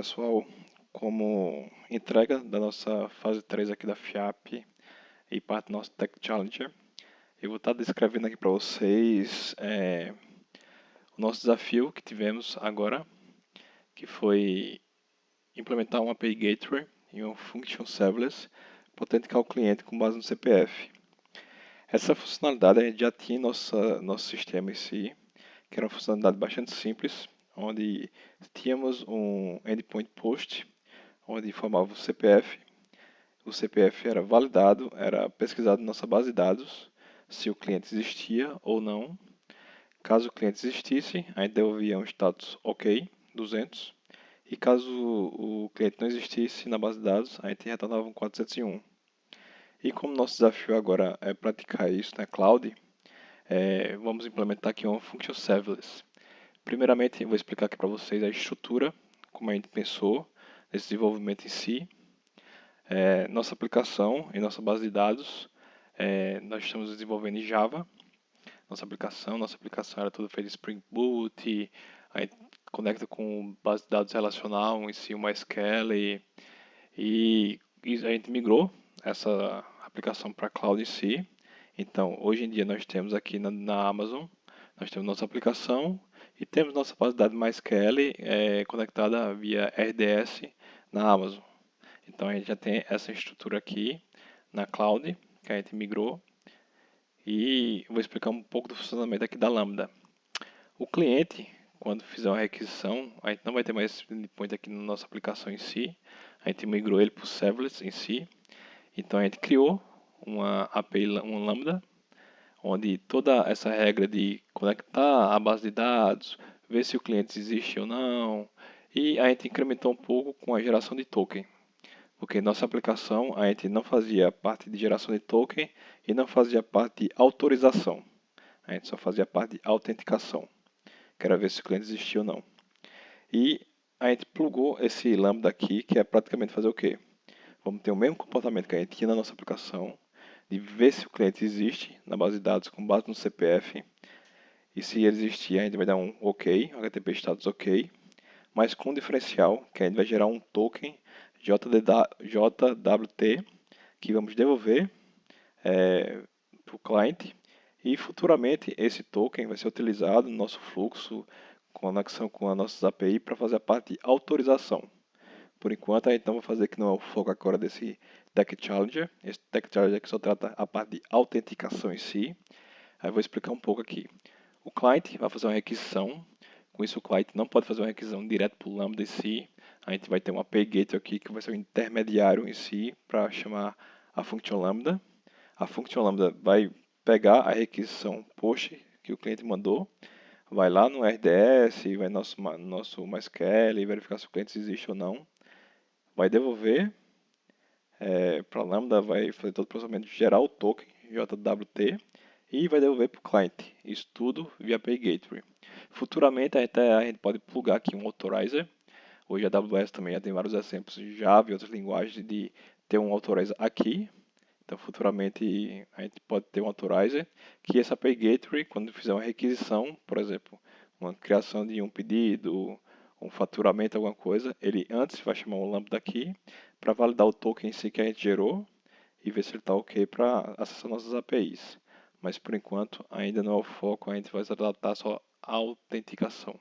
pessoal, como entrega da nossa fase 3 aqui da FIAP e parte do nosso Tech Challenger, eu vou estar descrevendo aqui para vocês o nosso desafio que tivemos agora, que foi implementar um API Gateway e um Function Serverless para autenticar o cliente com base no CPF. Essa funcionalidade a gente já tinha em nosso sistema em si, que era uma funcionalidade bastante simples, onde tínhamos um endpoint post, onde informava o CPF era validado, era pesquisado na nossa base de dados, se o cliente existia ou não. Caso o cliente existisse, a gente devolvia um status OK, 200, e caso o cliente não existisse na base de dados, a gente retornava um 401. E como nosso desafio agora é praticar isso na cloud, vamos implementar aqui um Function Serverless. Primeiramente, eu vou explicar aqui para vocês a estrutura, como a gente pensou nesse desenvolvimento em si. Nossa aplicação e nossa base de dados, nós estamos desenvolvendo em Java. Nossa aplicação era toda feita em Spring Boot, a gente conecta com base de dados relacional, em si o MySQL, e a gente migrou essa aplicação para a cloud em si. Então, hoje em dia nós temos aqui na Amazon, nós temos nossa aplicação e temos nossa base de dados MySQL conectada via RDS na Amazon. Então a gente já tem essa estrutura aqui na cloud, que a gente migrou. E vou explicar um pouco do funcionamento aqui da Lambda. O cliente, quando fizer uma requisição, a gente não vai ter mais esse endpoint aqui na nossa aplicação em si. A gente migrou ele para o serverless em si. Então a gente criou uma API, uma Lambda, onde toda essa regra de conectar a base de dados, ver se o cliente existe ou não, e a gente incrementou um pouco com a geração de token. Porque nossa aplicação a gente não fazia parte de geração de token e não fazia parte de autorização. A gente só fazia parte de autenticação, que era ver se o cliente existia ou não. E a gente plugou esse lambda aqui, que é praticamente fazer o quê? Vamos ter o mesmo comportamento que a gente tinha na nossa aplicação, de ver se o cliente existe na base de dados com base no CPF. E se ele existir, a gente vai dar um OK, HTTP status OK, mas com um diferencial, que a gente vai gerar um token JWT, que vamos devolver para o cliente, e futuramente esse token vai ser utilizado no nosso fluxo, conexão com as nossas API, para fazer a parte de autorização. Por enquanto, a gente não vai fazer, que não é o foco agora desse Tech Challenger. Esse Tech Challenger aqui só trata a parte de autenticação em si. Aí eu vou explicar um pouco aqui. O cliente vai fazer uma requisição. Com isso, o cliente não pode fazer uma requisição direto para o Lambda em si. A gente vai ter um API Gateway aqui, que vai ser o intermediário em si, para chamar a Function Lambda. A Function Lambda vai pegar a requisição post que o cliente mandou, vai lá no RDS, vai no nosso MySQL, verificar se o cliente existe ou não, vai devolver para a Lambda, vai fazer todo o processamento de gerar o token JWT e vai devolver para o cliente. Isso tudo via API Gateway. Futuramente a gente pode plugar aqui um authorizer. Hoje a AWS também já tem vários exemplos de Java e outras linguagens de ter um authorizer aqui. Então futuramente a gente pode ter um authorizer que essa API Gateway, quando fizer uma requisição, por exemplo, uma criação de um pedido, um faturamento, alguma coisa, ele antes vai chamar um lambda aqui para validar o token em si que a gente gerou e ver se ele está ok para acessar nossas APIs. Mas por enquanto ainda não é o foco, a gente vai tratar só a autenticação.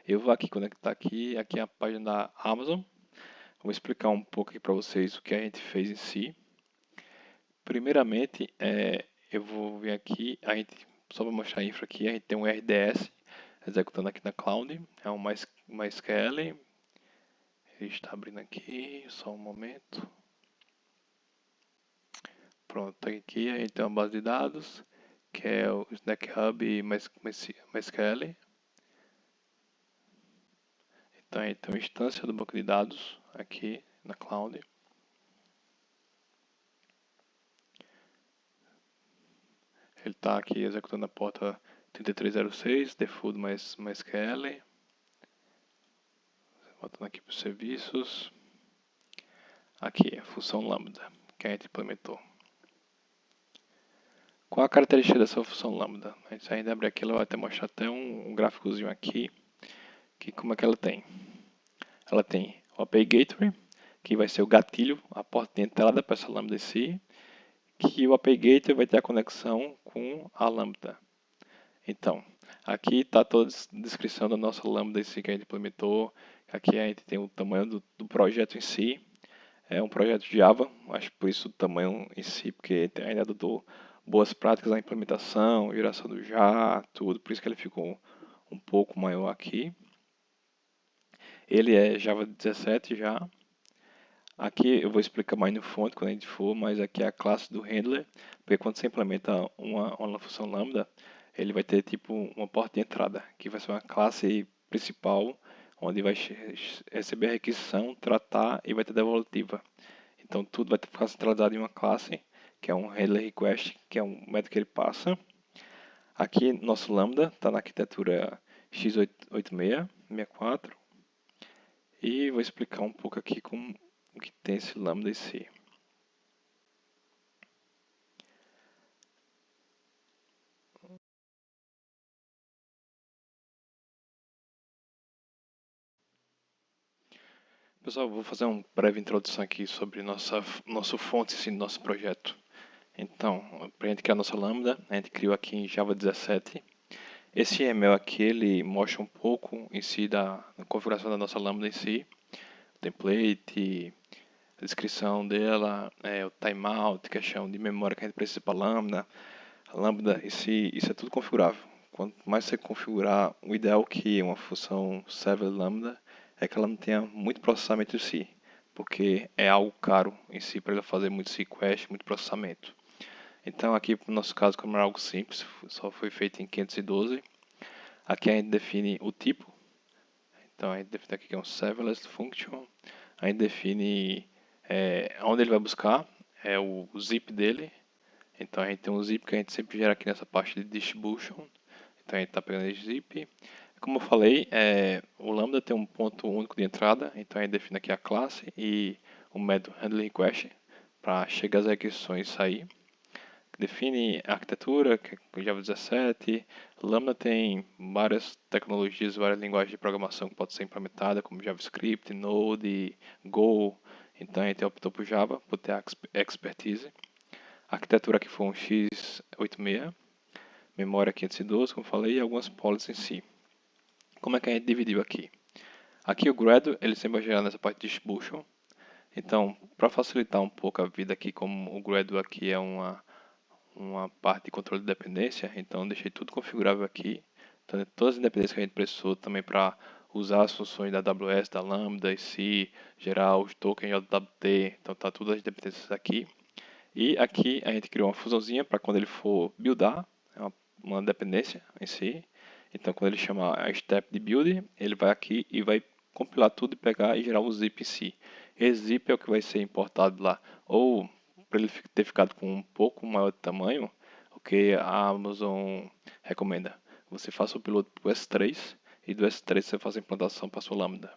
Eu vou aqui conectar aqui é a página da Amazon. Vou explicar um pouco aqui para vocês o que a gente fez em si. Primeiramente, eu vou vir aqui, a gente só para mostrar a infra aqui, a gente tem um RDS executando aqui na cloud, é um MySQL. Ele está abrindo aqui, só um momento. Pronto, aqui a gente tem uma base de dados, que é o Snack Hub e MySQL. Então a gente tem uma instância do banco de dados aqui na cloud. Ele está aqui executando a porta 3306, default MySQL. Voltando aqui para os serviços. Aqui, a função lambda, que a gente implementou. Qual a característica dessa função lambda? Se a gente abrir aqui, ela vai até mostrar até um gráficozinho aqui, que como é que ela tem. ela tem o API Gateway, que vai ser o gatilho, a porta de entrada para essa lambda em si, que o API Gateway vai ter a conexão com a lambda. Então, aqui está toda a descrição da nossa lambda em si que a gente implementou. Aqui a gente tem o tamanho do projeto em si. É um projeto Java, acho que por isso o tamanho em si, porque ainda adotou boas práticas na implementação, geração do JAR, tudo, por isso que ele ficou um pouco maior aqui. Ele é Java 17 já. Aqui eu vou explicar mais no front quando a gente for, mas aqui é a classe do handler, porque quando você implementa uma função lambda, ele vai ter tipo uma porta de entrada, que vai ser uma classe principal, onde vai receber a requisição, tratar e vai ter devolutiva. Então tudo vai ficar centralizado em uma classe, que é um handler request, que é um método que ele passa. Aqui nosso lambda está na arquitetura x86-64 e vou explicar um pouco aqui como que tem esse lambda em si. Pessoal, vou fazer uma breve introdução aqui sobre nosso fonte, sim, nosso projeto. Então, para a gente criar nossa lambda, a gente criou aqui em Java 17. Esse YAML aqui, ele mostra um pouco em si da configuração da nossa lambda em si. O template, a descrição dela, o timeout, questão de memória que a gente precisa para a lambda em si, isso é tudo configurável. Quanto mais você configurar, o ideal que uma função server lambda é que ela não tenha muito processamento em si, porque é algo caro em si para ela fazer muito request, muito processamento. Então aqui no nosso caso, como é algo simples, só foi feito em 512, aqui a gente define o tipo, então a gente define aqui que é um serverless function, a gente define onde ele vai buscar, é o zip dele, então a gente tem um zip que a gente sempre gera aqui nessa parte de distribution, então a gente está pegando esse zip. Como eu falei, o Lambda tem um ponto único de entrada, então a gente define aqui a classe e o método handle request para chegar as requisições e sair. Define a arquitetura, que é Java 17. Lambda tem várias tecnologias, várias linguagens de programação que podem ser implementadas, como JavaScript, Node, Go. Então a gente optou por Java, por ter a expertise. A arquitetura aqui foi um x86, memória 512, como falei, e algumas policies em si. Como é que a gente dividiu aqui? Aqui o Gradle, ele sempre vai gerar nessa parte de distribution. Então, para facilitar um pouco a vida aqui, como o Gradle aqui é uma parte de controle de dependência, então deixei tudo configurável aqui. Então, todas as independências que a gente precisou também para usar as funções da AWS, da Lambda, IC, gerar os tokens JWT, então tá todas as dependências aqui. E aqui a gente criou uma fusãozinha para quando ele for buildar, é uma dependência em si. Então quando ele chamar a step de build, ele vai aqui e vai compilar tudo e pegar e gerar um zip em si. Esse zip é o que vai ser importado lá. Ou para ele ter ficado com um pouco maior de tamanho, o que a Amazon recomenda. Você faça o piloto para o S3 e do S3 você faz a implantação para a sua Lambda.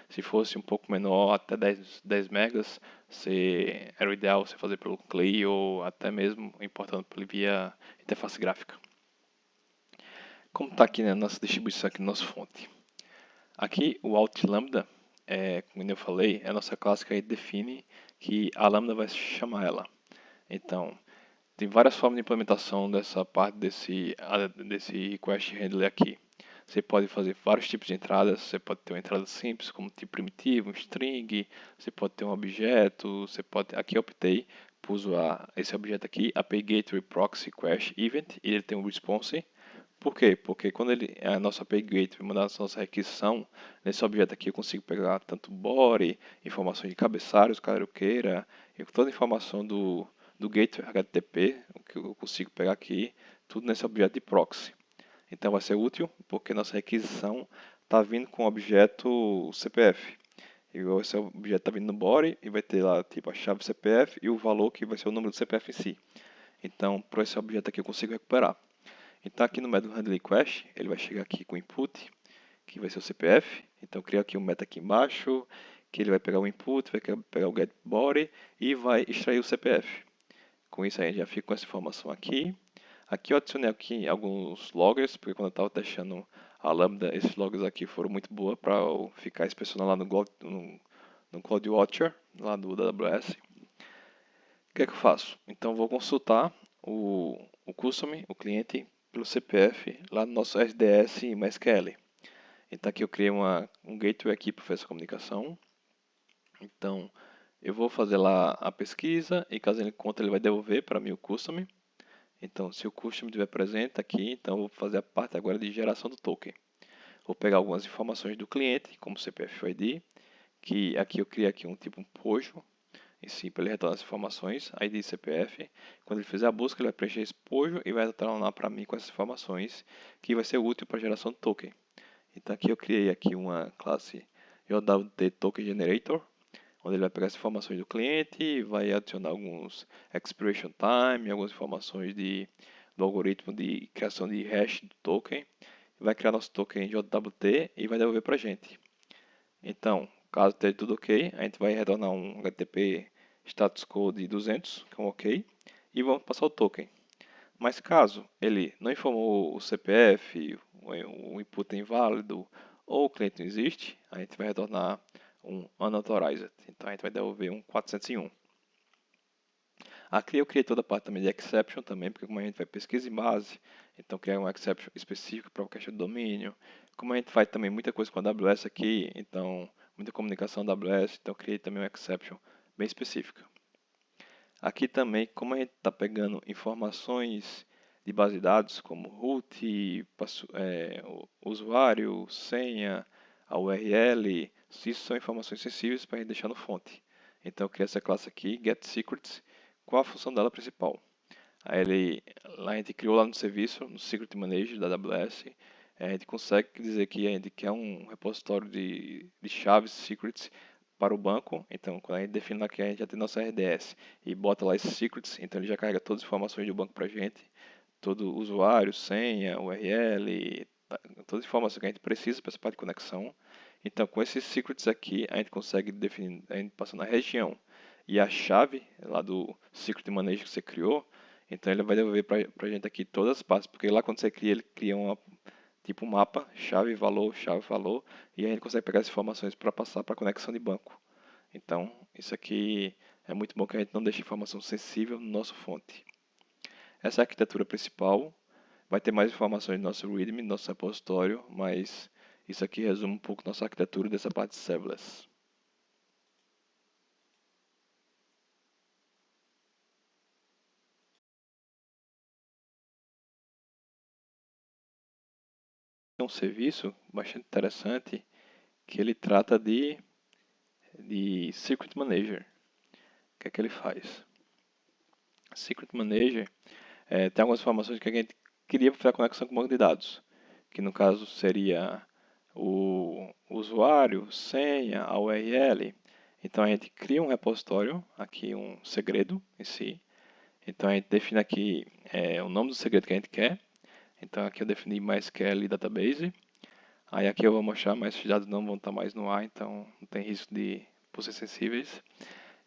Se fosse um pouco menor, até 10 megas, era o ideal você fazer pelo CLI ou até mesmo importando via interface gráfica. Como está aqui na nossa distribuição, aqui no nosso fonte. Aqui o out lambda, como eu falei, é a nossa classe que aí define que a lambda vai chamar ela. Então, tem várias formas de implementação dessa parte desse request handler aqui. Você pode fazer vários tipos de entradas, você pode ter uma entrada simples, como tipo primitivo, um string, você pode ter um objeto, aqui eu optei por usar esse objeto aqui, API Gateway Proxy Request Event, e ele tem um response. Por quê? Porque quando a nossa API Gateway mandar a nossa requisição, nesse objeto aqui eu consigo pegar tanto body, informações de cabeçalhos, caso eu queira, e toda a informação do gateway HTTP, o que eu consigo pegar aqui, tudo nesse objeto de proxy. Então vai ser útil, porque nossa requisição está vindo com o objeto CPF. E esse objeto está vindo no body e vai ter lá tipo a chave CPF e o valor que vai ser o número do CPF em si. Então, para esse objeto aqui eu consigo recuperar. Então aqui no método handle request, ele vai chegar aqui com o input, que vai ser o CPF. Então cria aqui um meta aqui embaixo, que ele vai pegar o input, vai pegar o get body e vai extrair o CPF. Com isso aí a gente já fica com essa informação aqui. Aqui eu adicionei aqui alguns loggers, porque quando eu estava testando a Lambda, esses logs aqui foram muito boas para eu ficar inspecionando lá no CloudWatcher, lá do AWS. O que é que eu faço? Então vou consultar o custom, o cliente, pelo CPF lá no nosso SDS em MySQL. Então aqui eu criei um gateway aqui para fazer essa comunicação. Então eu vou fazer lá a pesquisa e caso ele encontre ele vai devolver para mim o custom. Então se o custom estiver presente aqui, então eu vou fazer a parte agora de geração do token. Vou pegar algumas informações do cliente, como CPF ID, que aqui eu criei aqui um tipo um pojo em si para ele retornar as informações, ID e CPF. Quando ele fizer a busca, ele vai preencher esse pojo e vai retornar para mim com essas informações, que vai ser útil para a geração do token. Então aqui eu criei aqui uma classe JWT Token Generator, onde ele vai pegar as informações do cliente e vai adicionar alguns expiration time, algumas informações do algoritmo de criação de hash do token, vai criar nosso token JWT e vai devolver para a gente. Então, caso esteja tudo ok, a gente vai retornar um HTTP status code de 200, que é um ok, e vamos passar o token. Mas caso ele não informou o CPF, o input é inválido ou o cliente não existe, a gente vai retornar um unauthorized. Então a gente vai devolver um 401. Aqui eu criei toda a parte também de exception também, porque como a gente vai pesquisa em base, então criar um exception específico para o cache de domínio. Como a gente faz também muita coisa com a AWS aqui, então muita comunicação da AWS, então eu criei também um exception bem específica. Aqui também, como a gente está pegando informações de base de dados, como root, usuário, senha, a URL, isso são informações sensíveis para a gente deixar no fonte. Então eu criei essa classe aqui, getSecrets, qual a função dela principal? Lá a gente criou lá no serviço, no Secret Manager da AWS, a gente consegue dizer que a gente quer um repositório de chaves secrets para o banco. Então, quando a gente define lá que a gente já tem nossa RDS e bota lá esses secrets, então ele já carrega todas as informações do banco para a gente, todo usuário, senha, URL, todas as informações que a gente precisa para essa parte de conexão. Então, com esses secrets aqui, a gente consegue definir, a gente passando a região e a chave lá do Secret Manager que você criou. Então ele vai devolver para a gente aqui todas as pastas, porque lá quando você cria, ele cria tipo um mapa, chave, valor, e a gente consegue pegar as informações para passar para a conexão de banco. Então isso aqui é muito bom que a gente não deixe informação sensível no nosso fonte. Essa é a arquitetura principal, vai ter mais informações no nosso README, no nosso repositório, mas isso aqui resume um pouco nossa arquitetura dessa parte de serverless. É um serviço bastante interessante que ele trata de Secret Manager. O que é que ele faz? Secret Manager tem algumas informações que a gente queria para fazer a conexão com o banco de dados, que no caso seria o usuário, senha, a URL. Então a gente cria um repositório, aqui um segredo em si. Então a gente define aqui o nome do segredo que a gente quer. Então aqui eu defini MySQL Database. Aí aqui eu vou mostrar, mas esses dados não vão estar mais no ar, então não tem risco por ser sensíveis.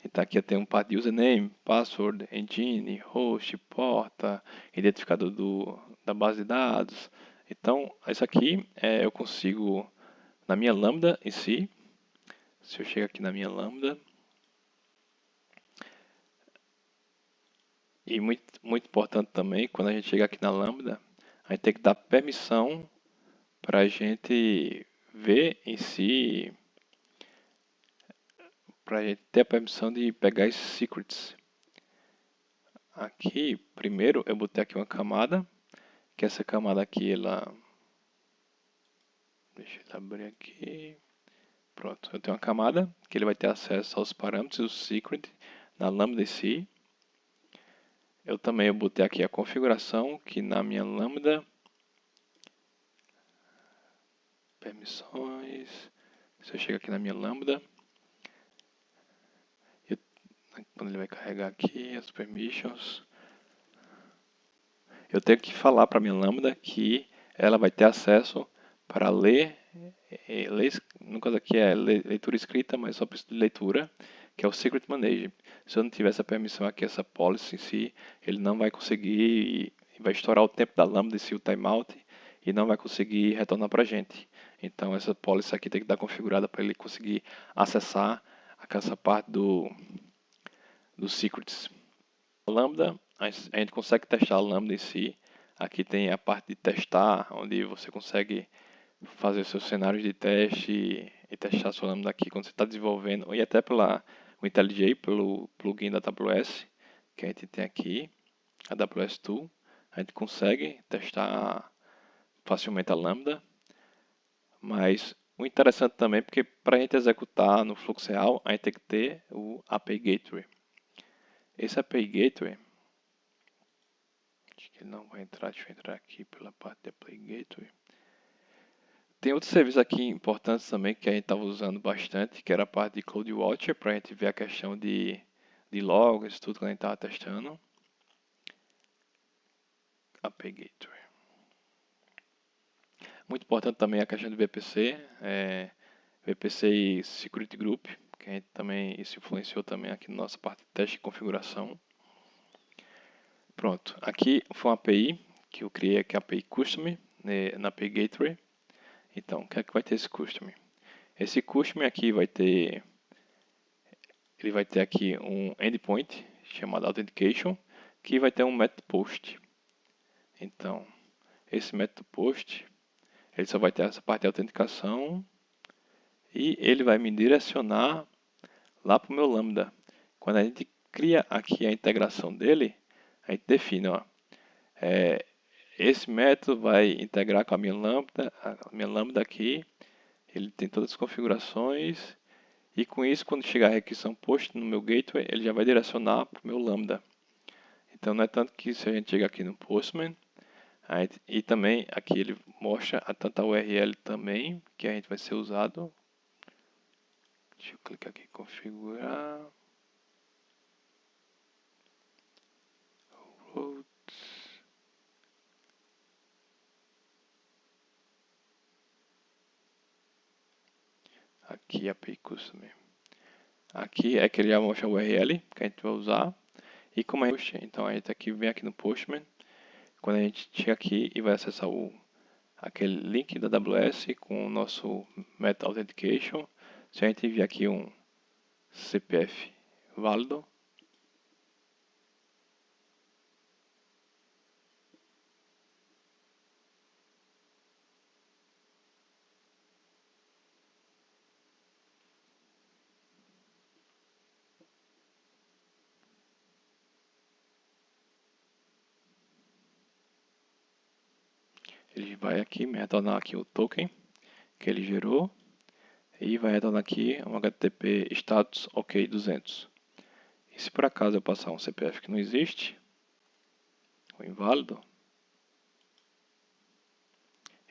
Então aqui eu tenho um par de username, password, engine, host, porta, identificador da base de dados. Então isso aqui eu consigo na minha Lambda em si. Se eu chegar aqui na minha Lambda. E muito importante também, quando a gente chegar aqui na Lambda, a gente tem que dar permissão para a gente ver em si, para a gente ter a permissão de pegar esses secrets. Aqui, primeiro eu botei aqui uma camada, que essa camada aqui, deixa eu abrir aqui. Pronto, eu tenho uma camada que ele vai ter acesso aos parâmetros do secret na Lambda em si. Eu também botei aqui a configuração, que na minha Lambda, permissões, se eu chegar aqui na minha Lambda, quando ele vai carregar aqui as permissions, eu tenho que falar para a minha Lambda que ela vai ter acesso para ler, no caso aqui é leitura escrita, mas só preciso de leitura, que é o Secret Manager. Se eu não tiver essa permissão aqui, essa policy em si, ele não vai conseguir e vai estourar o tempo da Lambda e o timeout, e não vai conseguir retornar para a gente. Então essa policy aqui tem que estar configurada para ele conseguir acessar essa parte do secrets. O Lambda, a gente consegue testar o Lambda em si. Aqui tem a parte de testar, onde você consegue fazer seus cenários de teste e testar seu Lambda aqui quando você está desenvolvendo, e até o IntelliJ, pelo plugin da AWS, que a gente tem aqui, a AWS Tool, a gente consegue testar facilmente a Lambda, mas o interessante também, porque para a gente executar no fluxo real, a gente tem que ter o API Gateway. Esse API Gateway, acho que ele não vai entrar, deixa eu entrar aqui pela parte de API Gateway. Tem outros serviços aqui importantes também que a gente estava usando bastante, que era a parte de CloudWatcher, para a gente ver a questão de logs, tudo que a gente estava testando. API Gateway. Muito importante também a questão de VPC, VPC e Security Group, que a gente também, isso influenciou também aqui na nossa parte de teste e configuração. Pronto, aqui foi uma API que eu criei, que é a API Custom, na API Gateway. Então, o que é que vai ter esse Custom? Esse Custom aqui vai ter, ele vai ter aqui um endpoint chamado Authentication, que vai ter um método POST. Então, esse método POST, ele só vai ter essa parte de autenticação e ele vai me direcionar lá para o meu Lambda. Quando a gente cria aqui a integração dele, a gente define, ó, esse método vai integrar com a minha Lambda aqui, ele tem todas as configurações, e com isso, quando chegar a requisição POST no meu gateway, ele já vai direcionar para o meu Lambda. Então não é tanto que se a gente chegar aqui no Postman, e também aqui ele mostra tanto a URL também, que a gente vai ser usado. Deixa eu clicar aqui em configurar. Aqui a API Custom. Aqui é que ele já mostra a URL que a gente vai usar. E como a gente, então a gente aqui vem aqui no Postman. Quando a gente chega aqui e vai acessar aquele link da AWS com o nosso Meta Authentication, se a gente enviar aqui um CPF válido, ele vai aqui me retornar aqui o token que ele gerou e vai retornar aqui um HTTP status OK 200. E se por acaso eu passar um CPF que não existe, o inválido,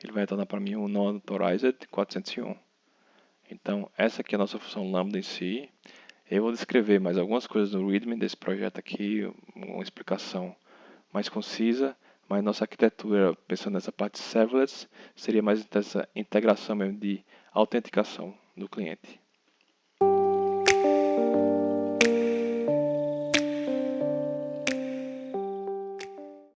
ele vai retornar para mim um non-authorized 401. Então essa aqui é a nossa função Lambda em si. Eu vou descrever mais algumas coisas no README desse projeto aqui, uma explicação mais concisa, mas nossa arquitetura, pensando nessa parte de serverless, seria mais essa integração mesmo de autenticação do cliente.